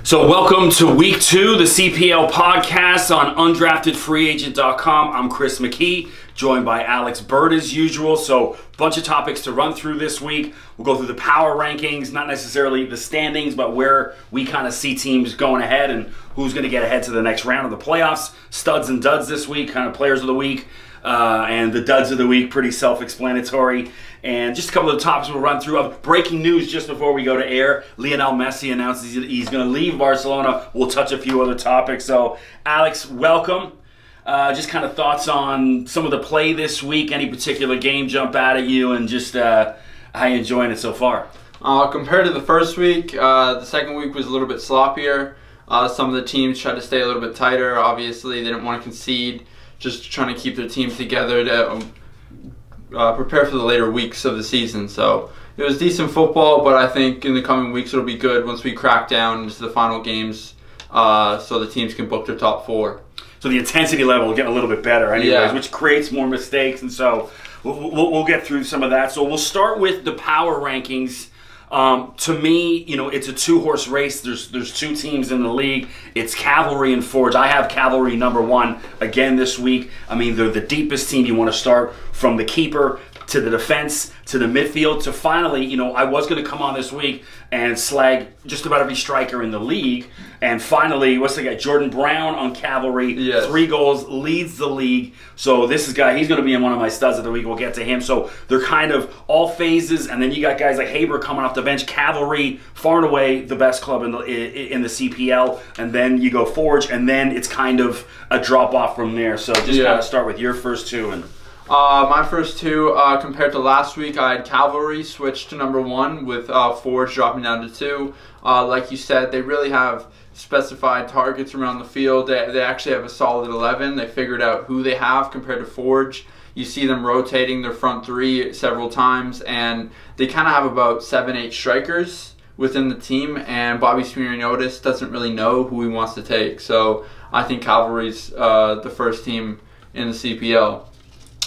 So welcome to week 2, the CPL podcast on undraftedfreeagent.com. I'm Chris McKee, joined by Burt as usual. So a bunch of topics to run through this week. We'll go through the power rankings, not necessarily the standings, but where we kind of see teams going ahead and who's going to get ahead to the next round of the playoffs. Studs and duds this week, kind of players of the week. And the duds of the week, pretty self-explanatory. And just a couple of the topics we'll run through. Breaking news just before we go to air. Lionel Messi announces he's going to leave Barcelona. We'll touch a few other topics. So, Alex, welcome. Just kind of thoughts on some of the play this week. Any particular game jump out at you, and just how you enjoying it so far? Compared to the first week, the second week was a little bit sloppier. Some of the teams tried to stay a little bit tighter. Obviously, they didn't want to concede. Just trying to keep their teams together to prepare for the later weeks of the season. So it was decent football, but I think in the coming weeks it'll be good once we crack down into the final games, so the teams can book their top 4. So the intensity level will get a little bit better anyways, which creates more mistakes, and so we'll get through some of that. So we'll start with the power rankings. To me, you know, it's a 2-horse race. There's 2 teams in the league. It's Cavalry and Forge. I have Cavalry number 1 again this week. I mean, they're the deepest team. You want to start from the keeper to the defense to the midfield to finally, you know, I was going to come on this week and slag just about every striker in the league. And finally, what's the guy? Jordan Brown on Cavalry. Yes. 3 goals, leads the league. So this is guy, he's going to be in one of my studs of the week. We'll get to him. So they're kind of all phases. And then you got guys like Haber coming off the bench. Cavalry, far and away the best club in the CPL. And then you go Forge. And then it's kind of a drop off from there. So just kind of start with your first 2. And my first 2, compared to last week, I had Cavalry switched to number 1 with Forge dropping down to 2. Like you said, they really have specified targets around the field. They actually have a solid 11. They figured out who they have compared to Forge. You see them rotating their front 3 several times, and they kind of have about 7-8 strikers within the team, and Bobby Smirniotis doesn't really know who he wants to take. So I think Cavalry's the first team in the CPL.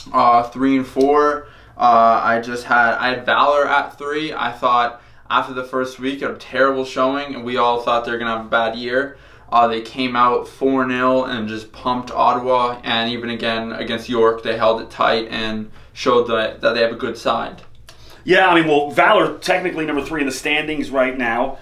3 and 4, I had Valor at 3. I thought after the first week, a terrible showing, and we all thought they were going to have a bad year. They came out 4-0 and just pumped Ottawa, and even again against York, they held it tight and showed that they have a good side. Yeah, I mean, well, Valor technically number 3 in the standings right now.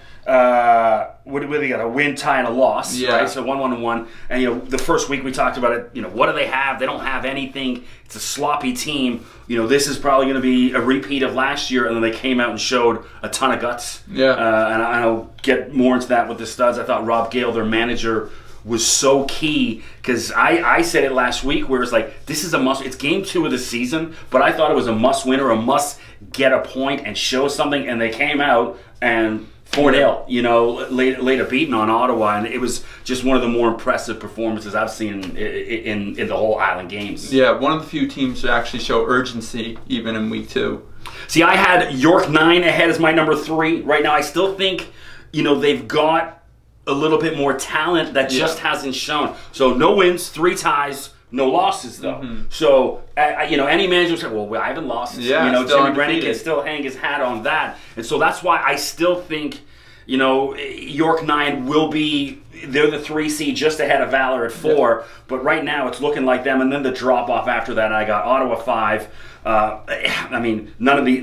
What do they got? A win, tie, and a loss, right? So 1-1-1. And you know, the first week we talked about it. You know, what do they have? They don't have anything. It's a sloppy team. You know, this is probably going to be a repeat of last year. And then they came out and showed a ton of guts. Yeah. And I'll get more into that with the studs. I thought Rob Gale, their manager, was so key, because I said it last week where it's like, this is a must. It's game 2 of the season, but I thought it was a must win or a must get a point and show something. And they came out and 4-0, you know, laid a beating on Ottawa, and it was just one of the more impressive performances I've seen in the whole Island games. Yeah, one of the few teams to actually show urgency even in week 2. See, I had York 9 ahead as my number 3. Right now, I still think, you know, they've got a little bit more talent that just hasn't shown. So no wins, 3 ties. No losses, though. So, you know, any manager will say, well, I haven't lost. Yeah, you know, Jimmy Brennan can still hang his hat on that. And so that's why I still think, you know, York 9 will be, they're the 3 seed just ahead of Valor at 4. But right now it's looking like them. And then the drop off after that, I got Ottawa 5. I mean,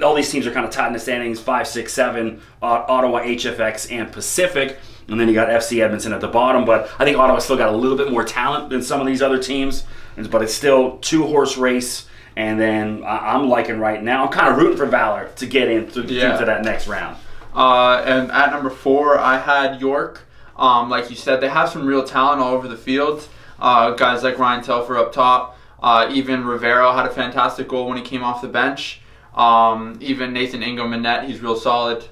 all these teams are kind of tied in the standings, 5, 6, 7, Ottawa, HFX, and Pacific. And then you got FC Edmonton at the bottom. But I think Ottawa still got a little bit more talent than some of these other teams. But it's still 2-horse race. And then I'm liking right now, I'm kind of rooting for Valor to get into that next round. And at number 4, I had York. Like you said, they have some real talent all over the field. Guys like Ryan Telfer up top. Even Rivero had a fantastic goal when he came off the bench. Even Nathan Ingham in net, he's real solid.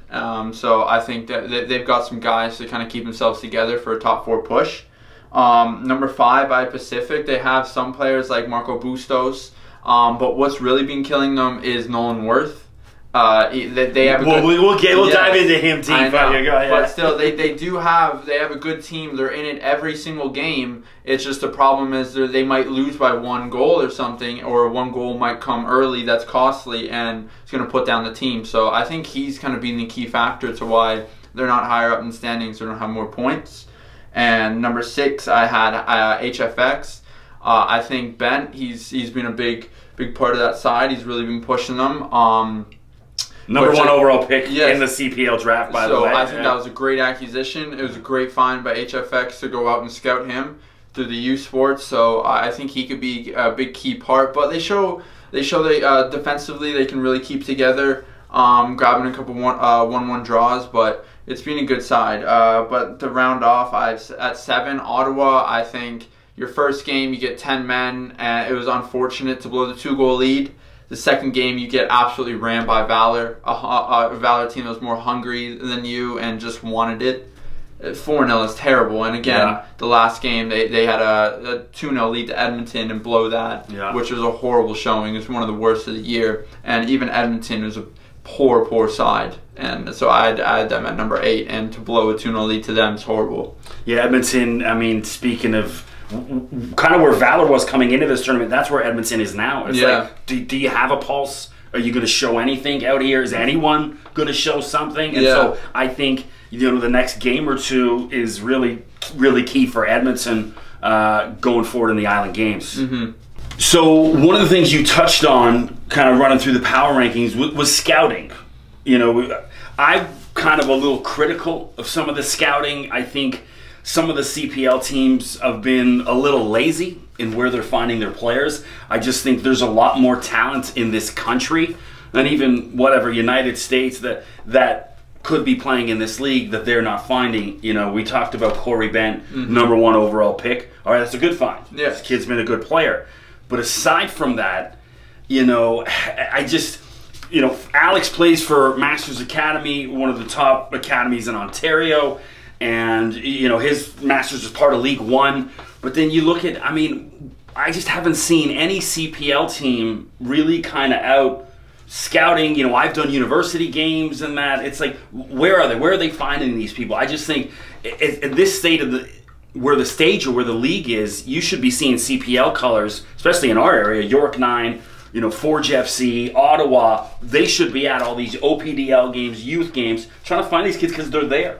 So I think that they've got some guys to kind of keep themselves together for a top 4 push. Number 5, I had Pacific. They have some players like Marco Bustos, but what's really been killing them is Nolan Worth. They have we'll dive into him deep. But still, they have a good team. They're in it every single game. It's just the problem is they might lose by 1 goal or something, or 1 goal might come early that's costly and it's going to put down the team. So I think he's kind of being the key factor to why they're not higher up in the standings, they don't have more points. And number 6, I had HFX. I think Bent, he's been a big part of that side. He's really been pushing them. Number 1 overall pick in the CPL draft, by the way. So I think that was a great acquisition. It was a great find by HFX to go out and scout him through the youth sports. So I think he could be a big key part. But they show they defensively they can really keep together, grabbing a couple 1-1 draws. But it's been a good side. But to round off, at 7, Ottawa, I think your first game you get 10 men, and it was unfortunate to blow the 2-goal lead. The second game, you get absolutely rammed by Valor, a Valor team that was more hungry than you and just wanted it. 4-0 is terrible. And again, the last game, they had a 2-0 lead to Edmonton and blow that, which was a horrible showing. It was one of the worst of the year. And even Edmonton was a poor side. And so I had them at number 8, and to blow a 2-0 lead to them is horrible. Yeah, Edmonton, I mean, speaking of kind of where Valor was coming into this tournament, that's where Edmonton is now. It's like, do you have a pulse? Are you going to show anything out here? Is anyone going to show something? And so I think, you know, the next game or two is really key for Edmonton going forward in the Island Games. So one of the things you touched on, kind of running through the power rankings, was scouting. You know, I'm kind of a little critical of some of the scouting. I think some of the CPL teams have been a little lazy in where they're finding their players. I just think there's a lot more talent in this country, and even United States that could be playing in this league that they're not finding. You know, we talked about Corey Bent, number 1 overall pick. All right, that's a good find. This kid's been a good player. But aside from that, you know, I just, you know, Alex plays for Masters Academy, one of the top academies in Ontario. And, you know, his Masters is part of League One. But then you look at, I mean, I just haven't seen any CPL team really kind of out scouting. You know, I've done university games and that. It's like, where are they? Where are they finding these people? I just think at this state of where the stage or where the league is, you should be seeing CPL colors, especially in our area, York 9, you know, Forge FC, Ottawa. They should be at all these OPDL games, youth games, trying to find these kids because they're there.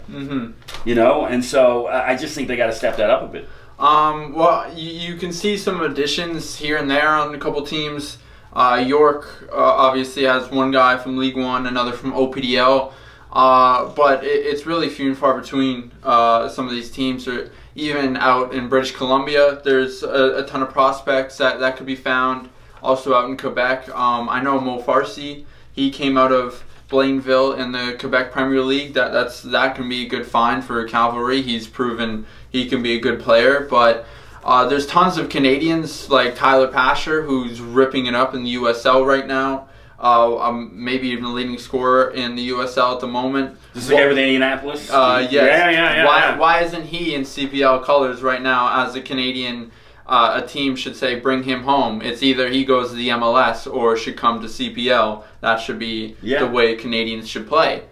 You know, and so I just think they got to step that up a bit. Well, you can see some additions here and there on a couple teams. York obviously has one guy from League One, another from OPDL, but it's really few and far between. Some of these teams are even out in British Columbia. There's a ton of prospects that could be found. Also out in Quebec, I know Mo Farsi. He came out of Blainville in the Quebec Premier League. That can be a good find for Cavalry. He's proven he can be a good player. But there's tons of Canadians like Tyler Pasher, who's ripping it up in the USL right now. Maybe even the leading scorer in the USL at the moment. Just like everything in Indianapolis? Yes. Yeah. Why isn't he in CPL colors right now as a Canadian? A team should say, bring him home. It's either he goes to the MLS or should come to CPL. That should be the way Canadians should play.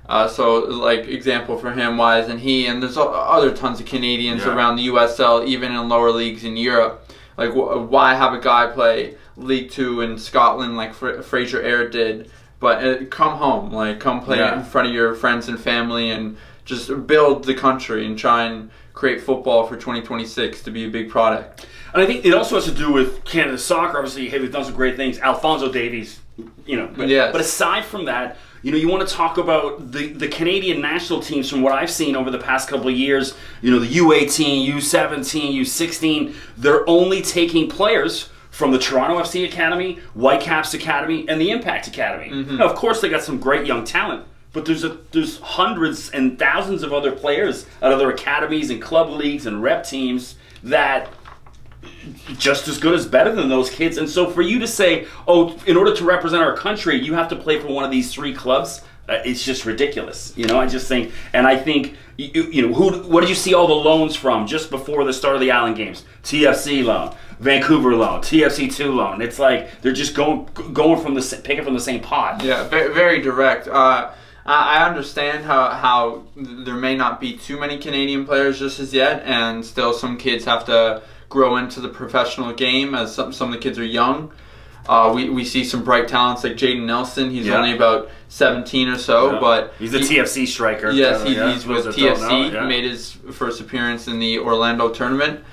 So, like, example for him, why isn't he? And there's other tons of Canadians around the USL, even in lower leagues in Europe. Like, why have a guy play League 2 in Scotland like Fraser Air did? But come home, like, come play in front of your friends and family and just build the country and try and create football for 2026 to be a big product. And I think it also has to do with Canada soccer. Obviously, hey, they've done some great things. Alphonso Davies, you know. But aside from that, you know, you want to talk about the Canadian national teams from what I've seen over the past couple of years. You know, the U18, U17, U16, they're only taking players from the Toronto FC Academy, Whitecaps Academy, and the Impact Academy. Now, of course, they got some great young talent. But there's hundreds and thousands of other players at other academies and club leagues and rep teams that just as good as better than those kids. And so for you to say, oh, in order to represent our country, you have to play for one of these 3 clubs, it's just ridiculous. You know, I just think, and I think, you know, what did you see all the loans from just before the start of the Island Games? TFC loan, Vancouver loan, TFC2 loan. It's like they're just going from picking from the same pot. Yeah, very direct. I understand how there may not be too many Canadian players just as yet, and still some kids have to grow into the professional game as some of the kids are young. We see some bright talents like Jaden Nelson. He's only about 17 or so. But he's a TFC striker. Yes, he's with TFC. Made his first appearance in the Orlando tournament.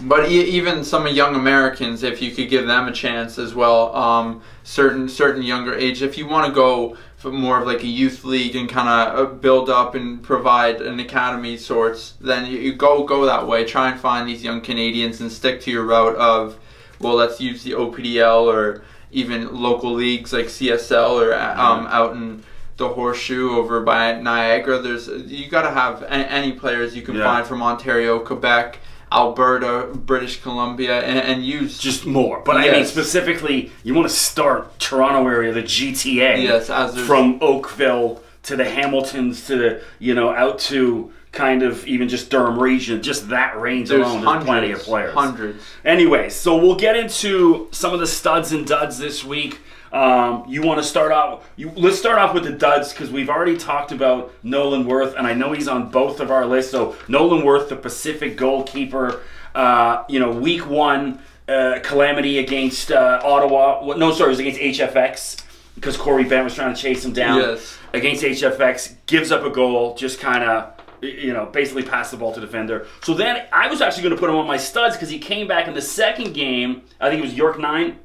But even some young Americans, if you could give them a chance as well, certain younger age, if you want to go for more of like a youth league and kind of build up and provide an academy sorts, then you go that way. Try and find these young Canadians and stick to your route of, well, let's use the OPDL or even local leagues like CSL or out in the Horseshoe over by Niagara. You got to have any players you can find from Ontario, Quebec, Alberta, British Columbia, and use just more. But I mean, specifically, you want to start Toronto area, the GTA. Yes, from Oakville to the Hamiltons to the out to kind of even just Durham region. Just that range alone, there's plenty of players. Hundreds. Anyway, so we'll get into some of the studs and duds this week. You want to start off? Let's start off with the duds because we've already talked about Nolan Worth, and I know he's on both of our lists. So Nolan Worth, the Pacific goalkeeper, week 1 calamity against Ottawa. No, sorry, it was against HFX because Corey Bent was trying to chase him down. Yes. Against HFX, gives up a goal, just kind of basically pass the ball to defender. So then I was actually going to put him on my studs because he came back in the second game. I think it was York 9.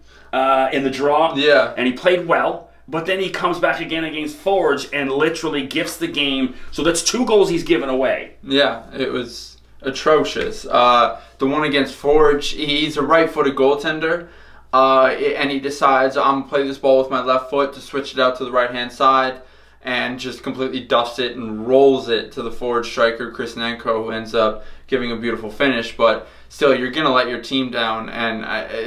In the draw, and he played well, but then he comes back again against Forge and literally gifts the game. So that's 2 goals he's given away. Yeah, it was atrocious. The one against Forge, he's a right-footed goaltender, and he decides, I'm going to play this ball with my left foot to switch it out to the right-hand side, and just completely duffs it and rolls it to the Forge striker, Chris Nanko, who ends up giving a beautiful finish. But still, you're going to let your team down, and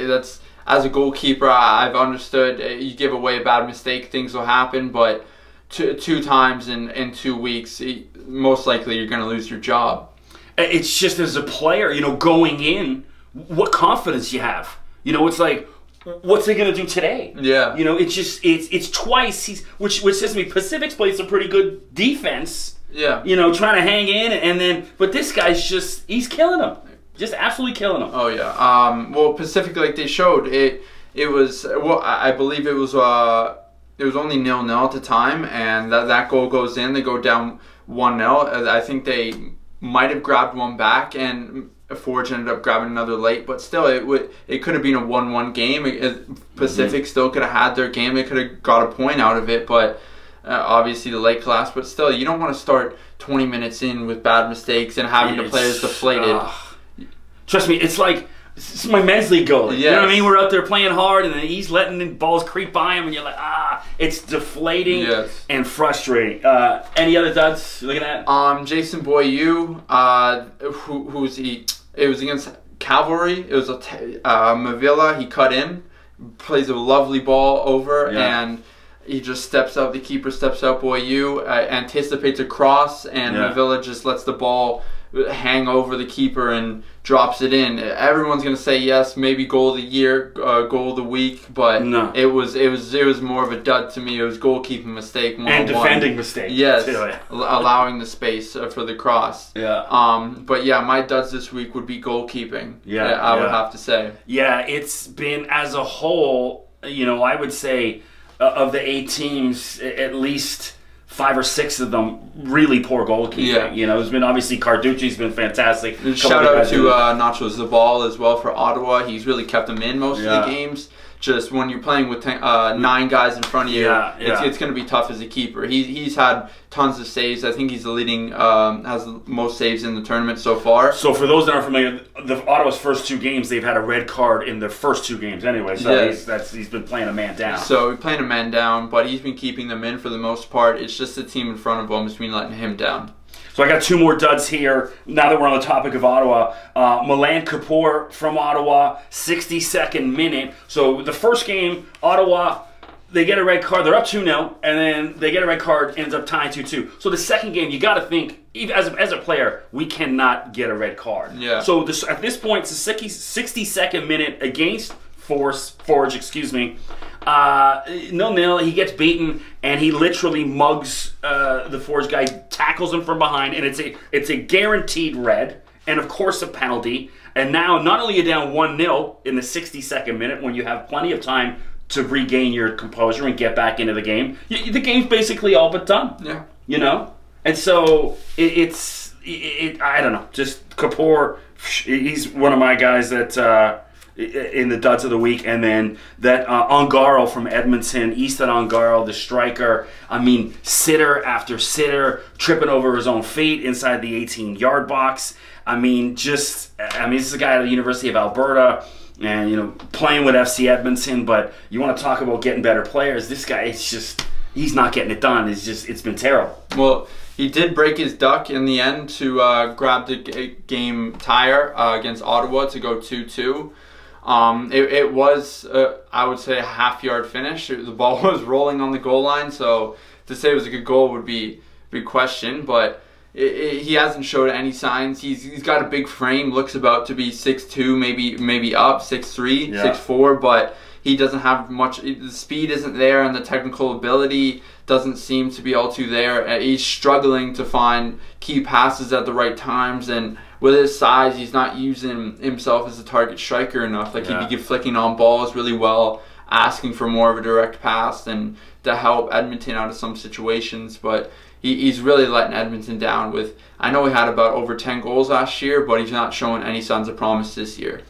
that's... As a goalkeeper, I've understood you give away a bad mistake, things will happen, but two times in 2 weeks, most likely you're going to lose your job. It's just as a player, going in, what confidence you have. It's like, what's he going to do today? Yeah. It's twice, which says to me, Pacific's plays a pretty good defense. Yeah. Trying to hang in, but this guy's he's killing him. Just absolutely killing them. Oh yeah. Well, Pacific, like they showed, it was. Well, I believe it was only 0-0 at the time, and that goal goes in. They go down 1-0. I think they might have grabbed one back, and Forge ended up grabbing another late. But still, it could have been a 1-1 game. Pacific still could have had their game. They could have got a point out of it, but. Obviously the late collapse, but still, you don't want to start 20 minutes in with bad mistakes and having the players deflated. Trust me, it's like my men's league goalie. Yes. You know what I mean? We're out there playing hard, and then he's letting the balls creep by him, and you're like, it's deflating and frustrating. Any other duds you're looking at? Jason Boyu, who's he? It was against Cavalry. It was Mavilla. He cut in, plays a lovely ball over, and he just steps out. The keeper steps out. Boyu anticipates a cross, and Mavilla just lets the ball hang over the keeper and drops it in. Everyone's gonna say yes, maybe goal of the year, goal of the week, but no. It was more of a dud to me. It was goalkeeping mistake, and defending mistake. Yes, allowing the space for the cross. Yeah. But yeah, my duds this week would be goalkeeping. I would have to say. Yeah, it's been as a whole. I would say of the 8 teams, at least 5 or 6 of them really poor goalkeeping. There's been obviously Carducci's been fantastic. Shout out to Nacho Zabal as well for Ottawa. He's really kept them in most of the games. Just when you're playing with 9 guys in front of you, it's going to be tough as a keeper. He's had tons of saves. I think he's the leading, has the most saves in the tournament so far. So for those that aren't familiar, Ottawa's first 2 games, they've had a red card in the first 2 games anyway. So he's been playing a man down. So he's playing a man down, but he's been keeping them in for the most part. It's just the team in front of him has been letting him down. So I got 2 more duds here. Now that we're on the topic of Ottawa, Milan Kapoor from Ottawa, 62nd minute. So the first game, Ottawa, they get a red card. They're up 2-0, and then they get a red card, ends up tying 2-2. So the second game, you got to think, even as a player, we cannot get a red card. Yeah. So at this point, it's a 62nd minute against Forge, excuse me. 0-0, he gets beaten, and he literally mugs the Forge guy, tackles him from behind, and it's a guaranteed red, and of course a penalty. And now, not only are you down 1-0 in the 62nd minute when you have plenty of time to regain your composure and get back into the game. The game's basically all but done. Yeah. You know? And so it's I don't know. Just Kapoor, he's one of my guys that in the duds of the week. And then that Ongaro from Edmonton, Easton Ongaro, the striker. I mean, sitter after sitter, tripping over his own feet inside the 18-yard box. I mean, this is a guy at the University of Alberta, and, you know, playing with FC Edmonton. But you want to talk about getting better players. This guy, he's not getting it done. It's been terrible. Well, he did break his duck in the end to grab the game tire against Ottawa to go 2-2. It was, I would say, a half-yard finish. The ball was rolling on the goal line, so to say it was a good goal would be questioned. But he hasn't showed any signs. He's got a big frame, looks about to be 6'2", maybe up 6'3", 6'4", but he doesn't have much. The speed isn't there, and the technical ability doesn't seem to be all too there. He's struggling to find key passes at the right times, and with his size, he's not using himself as a target striker enough. Like, he'd be flicking on balls really well, asking for more of a direct pass and to help Edmonton out of some situations. But he's really letting Edmonton down with, I know he had about over 10 goals last year, but he's not showing any signs of promise this year.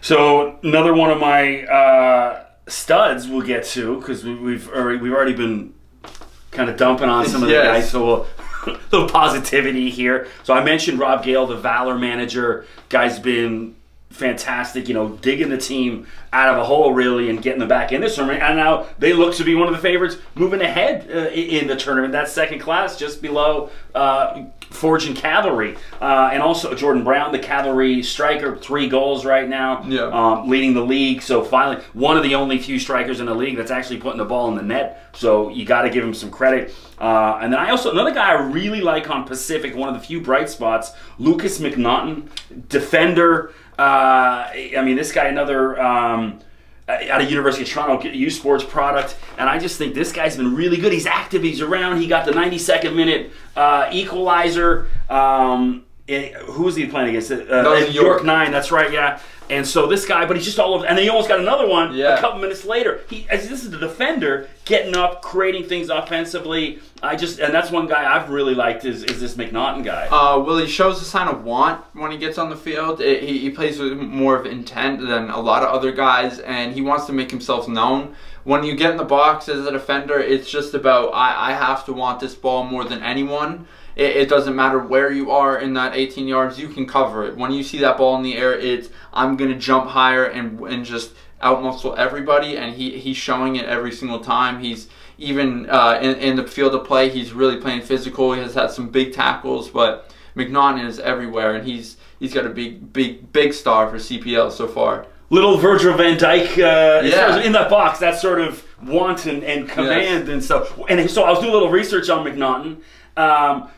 So another one of my studs we'll get to, because we've already been kind of dumping on some of the guys, so a little positivity here. So I mentioned Rob Gale, the Valor manager. Guy's been fantastic, you know, digging the team out of a hole, really, and getting them back in this tournament. And now they look to be one of the favorites moving ahead in the tournament. That's second class, just below Forge and Cavalry. And also Jordan Brown, the Cavalry striker, 3 goals right now, leading the league. So finally, one of the only few strikers in the league that's actually putting the ball in the net. So you got to give him some credit. And then another guy I really like on Pacific, one of the few bright spots, Lucas McNaughton, defender. I mean, this guy, another out of University of Toronto, U Sports product, and I just think this guy's been really good. He's active, he's around, he got the 92nd minute equalizer. Who was he playing against? York 9, that's right, yeah. And so this guy, but he's just all over, and then he almost got another one a couple minutes later. This is the defender getting up, creating things offensively. And that's one guy I've really liked is this McNaughton guy. Well, he shows a sign of want when he gets on the field. He plays with more of intent than a lot of other guys, and he wants to make himself known. When you get in the box as a defender, it's just about, I have to want this ball more than anyone. It doesn't matter where you are in that 18 yards, you can cover it. When you see that ball in the air, it's, I'm going to jump higher and just outmuscle everybody, and he's showing it every single time. He's even in the field of play, he's really playing physical. He has had some big tackles, but McNaughton is everywhere, and he's got a big star for CPL so far. Little Virgil van Dijk in that box, that sort of want and command and stuff. And so I was doing a little research on McNaughton.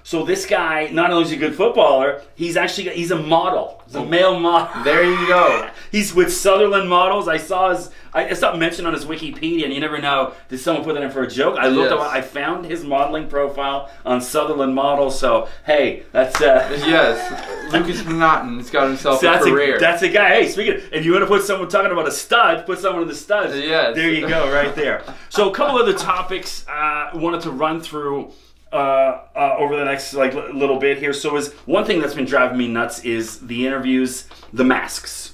So this guy, not only is he a good footballer, he's a model. He's a male model. There you go. He's with Sutherland Models. I saw mentioned on his Wikipedia, and you never know, did someone put that in for a joke? I looked up, I found his modeling profile on Sutherland Models, so hey, that's yes, Lucas McNaughton has got himself a career. That's a guy. Hey, speaking of, if you want to put someone talking about a stud, put someone in the studs. Yes. There you go, right there. So a couple other topics I wanted to run through over the next little bit here. So one thing that's been driving me nuts is the interviews, the masks.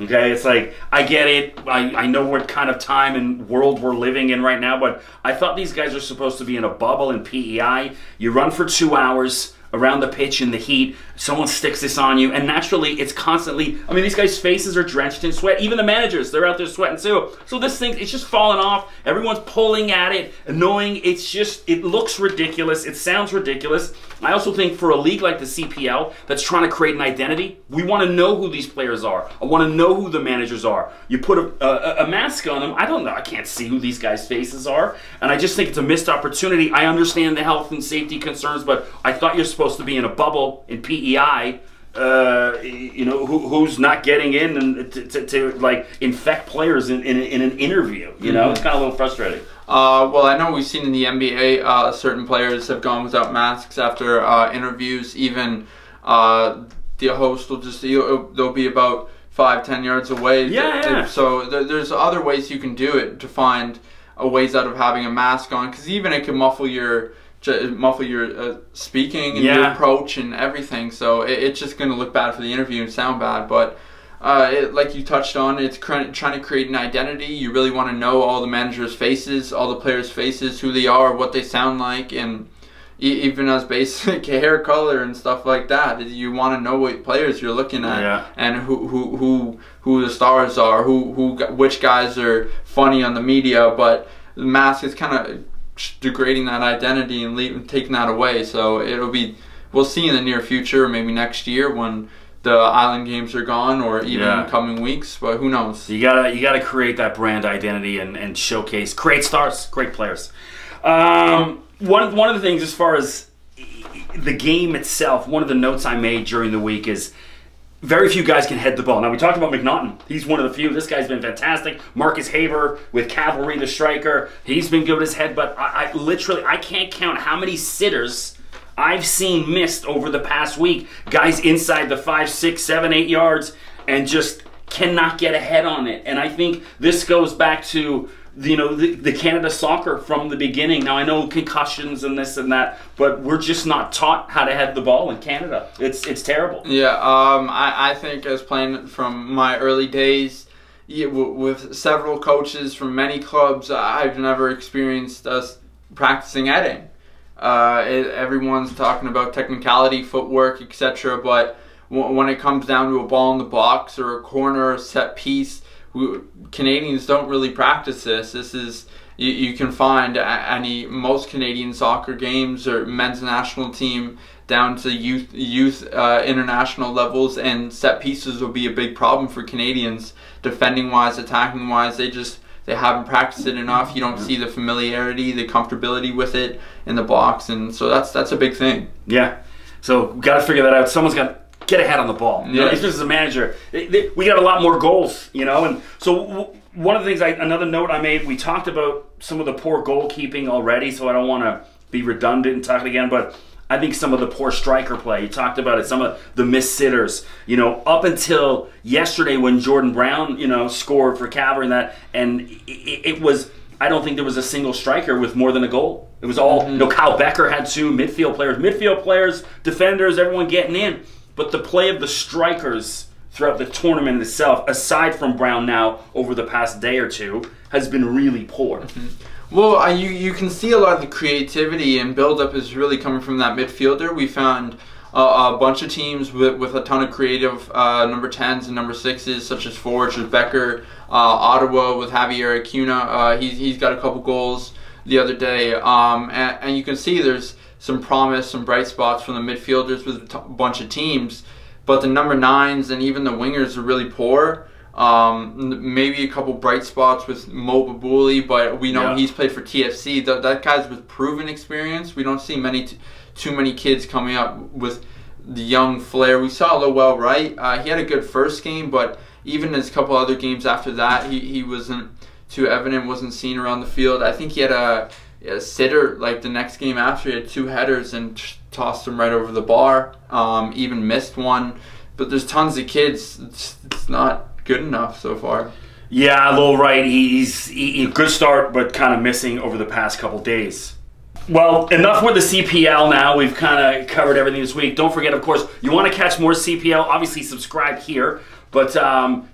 Okay, it's like, I get it, I know what kind of time and world we're living in right now, but I thought these guys are supposed to be in a bubble in PEI. You run for 2 hours around the pitch in the heat, someone sticks this on you, and naturally it's constantly, I mean, these guys' faces are drenched in sweat. Even the managers, they're out there sweating too. So this thing, it's just falling off. Everyone's pulling at it, annoying. It looks ridiculous. It sounds ridiculous. I also think for a league like the CPL that's trying to create an identity, we want to know who these players are. I want to know who the managers are. You put a mask on them, I don't know, I can't see who these guys' faces are, and I just think it's a missed opportunity. I understand the health and safety concerns, but I thought you're supposed to be in a bubble in PEI. You know, who's not getting in and to like infect players in an interview. You know, it's kind of a little frustrating. Well, I know we've seen in the NBA certain players have gone without masks after interviews. Even the host will just, there'll be about 5-10 yards away. Yeah. So there's other ways you can do it to find ways out of having a mask on, because even it can muffle your speaking and your approach and everything. So it's just going to look bad for the interview and sound bad. But like you touched on, it's trying to create an identity. You really want to know all the managers' faces, all the players' faces, who they are, what they sound like, and even as basic hair color and stuff like that. You want to know what players you're looking at, and who the stars are, which guys are funny on the media. But the mask is kind of degrading that identity and taking that away. So we'll see in the near future, maybe next year when the island games are gone, or even in coming weeks, but who knows. You gotta create that brand identity and showcase, create stars, great players. One of the things, as far as the game itself, one of the notes I made during the week is very few guys can head the ball. Now, we talked about McNaughton. He's one of the few. This guy's been fantastic. Marcus Haber with Cavalry, the striker. He's been good with his head, but I literally can't count how many sitters I've seen missed over the past week. Guys inside the 5, 6, 7, 8 yards and just cannot get a head on it. And I think this goes back to the Canada soccer from the beginning. Now, I know concussions and this and that, but we're just not taught how to head the ball in Canada. It's terrible. Yeah, I think as playing from my early days, with several coaches from many clubs, I've never experienced us practicing heading. Everyone's talking about technicality, footwork, etc., but when it comes down to a ball in the box or a corner or a set piece, Canadians don't really practice this. This is, you can find most Canadian soccer games or men's national team down to youth international levels, and set pieces will be a big problem for Canadians, defending wise, attacking wise. They haven't practiced it enough. You don't see the familiarity, the comfortability with it in the box, and so that's a big thing. Yeah, so we've got to figure that out. Someone's got to get a head on the ball. Yeah. Even as a manager, we got a lot more goals, and so one of the things, another note I made, we talked about some of the poor goalkeeping already, so I don't want to be redundant and talk it again, but I think some of the poor striker play, you talked about it, some of the missed sitters, up until yesterday when Jordan Brown, scored for Cavalry and it was, I don't think there was a single striker with more than a goal. It was all, Kyle Becker had 2 midfield players, defenders, everyone getting in. But the play of the strikers throughout the tournament itself, aside from Brown now over the past day or two, has been really poor. Well, you can see a lot of the creativity and build-up is really coming from that midfielder. We found a bunch of teams with a ton of creative number 10s and number 6s, such as forwards with Becker, Ottawa with Javier Acuna. He's got a couple goals the other day, and you can see there's some promise, some bright spots from the midfielders with a bunch of teams, but the number 9s and even the wingers are really poor. Maybe a couple bright spots with Mo Babuli, but we know he's played for TFC. That guy's with proven experience. We don't see too many kids coming up with the young flair. We saw Lowell Wright. He had a good first game, but even his couple other games after that, he wasn't too evident, wasn't seen around the field. I think he had a sitter, like the next game after, he had 2 headers and tossed them right over the bar, even missed one. But there's tons of kids. It's not good enough so far. Yeah, Lowell Wright, he's a good start, but kind of missing over the past couple days. Well, enough with the CPL now. We've kind of covered everything this week. Don't forget, of course, you want to catch more CPL, obviously subscribe here. But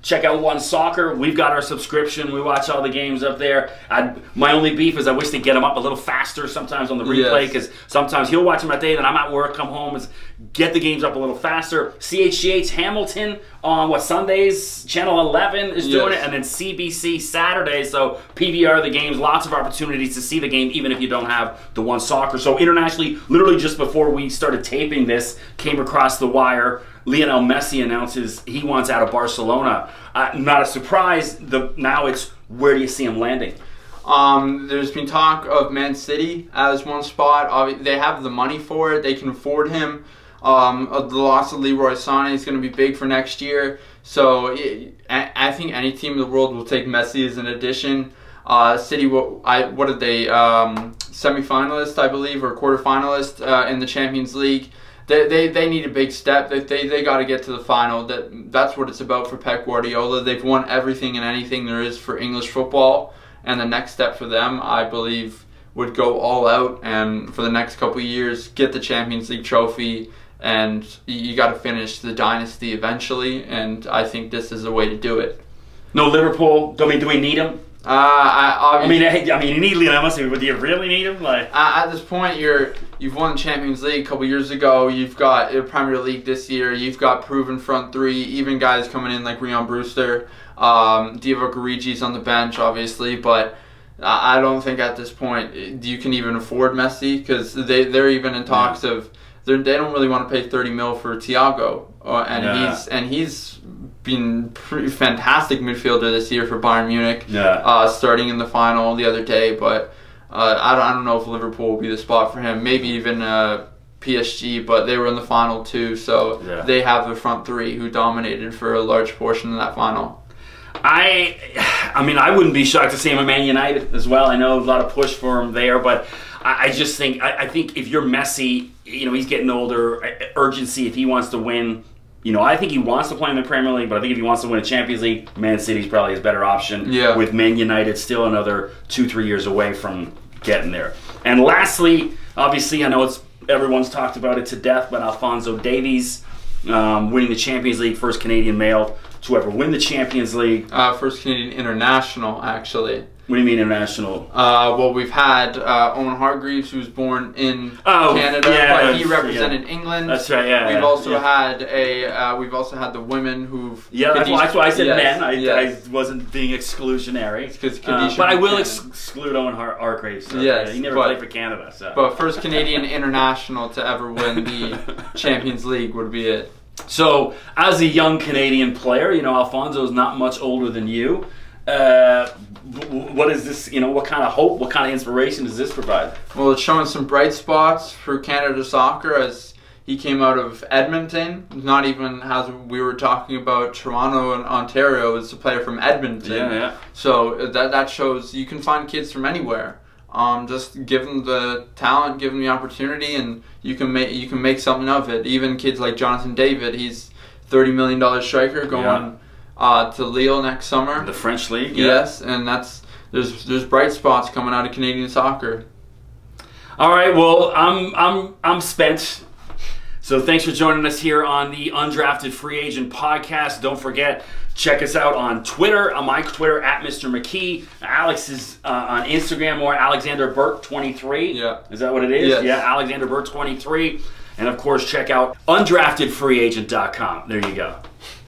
check out One Soccer. We've got our subscription. We watch all the games up there. My only beef is I wish they'd get them up a little faster sometimes on the replay, because sometimes he'll watch them at day, then I'm at work, come home, get the games up a little faster. CHGH Hamilton on Sundays, Channel 11 is doing it, and then CBC Saturday. So PVR the games, lots of opportunities to see the game, even if you don't have the One Soccer. So internationally, literally just before we started taping this, came across the wire, Lionel Messi announces he wants out of Barcelona. Not a surprise. Now it's, where do you see him landing? There's been talk of Man City as one spot. They have the money for it. They can afford him. The loss of Leroy Sané is going to be big for next year. So I think any team in the world will take Messi as an addition. City, what are they? Semi-finalist, I believe, or quarter-finalist in the Champions League. They need a big step. They got to get to the final. That's what it's about for Pep Guardiola. They've won everything and anything there is for English football, and the next step for them, I believe, would go all out and for the next couple of years get the Champions League trophy. And you got to finish the dynasty eventually, and I think this is the way to do it. No Liverpool. Do we need him? I mean, you need Lionel Messi, but do you really need him? Like at this point, you've won the Champions League a couple years ago. You've got a Premier League this year. You've got proven front three. Even guys coming in like Rion Brewster, Divock Origi's on the bench, obviously. But I don't think at this point you can even afford Messi, because they're even in talks of they don't really want to pay 30 mil for Thiago, and he's been pretty fantastic midfielder this year for Bayern Munich, starting in the final the other day. But I don't know if Liverpool will be the spot for him. Maybe even PSG, but they were in the final too, so they have the front three who dominated for a large portion of that final. I mean, I wouldn't be shocked to see him at Man United as well. I know a lot of push for him there, but I just think I think if you're Messi, he's getting older. Urgency if he wants to win. I think he wants to play in the Premier League, but I think if he wants to win a Champions League, Man City's probably his better option. Yeah. With Man United still another 2-3 years away from getting there. And lastly, obviously, I know everyone's talked about it to death, but Alphonso Davies winning the Champions League, first Canadian male to ever win the Champions League. First Canadian international, actually. What do you mean international? Well, we've had Owen Hargreaves, who was born in Canada, but he represented England. That's right. Yeah. We've also had the women who've. Yeah, that's why I said men. I wasn't being exclusionary. But I will exclude Owen Hargreaves. So, he never played for Canada. So. But first Canadian international to ever win the Champions League would be it. So, as a young Canadian player, Alfonso's not much older than you. What is this, what kind of hope, what kind of inspiration does this provide? Well, it's showing some bright spots for Canada soccer, as he came out of Edmonton, not even as we were talking about Toronto and Ontario, it's a player from Edmonton. Yeah. So that shows you can find kids from anywhere. Just give them the talent, give them the opportunity, and you can make something of it. Even kids like Jonathan David, he's $30 million striker going to Lille next summer. The French league. Yes, and there's bright spots coming out of Canadian soccer. All right, well, I'm spent. So thanks for joining us here on the Undrafted Free Agent Podcast. Don't forget, check us out on Twitter. On my Twitter, at Mr. McKee. Alex is on Instagram, or Alexander Burt 23. Yeah. Is that what it is? Yes. Yeah, Alexander Burt 23. And of course, check out undraftedfreeagent.com. There you go.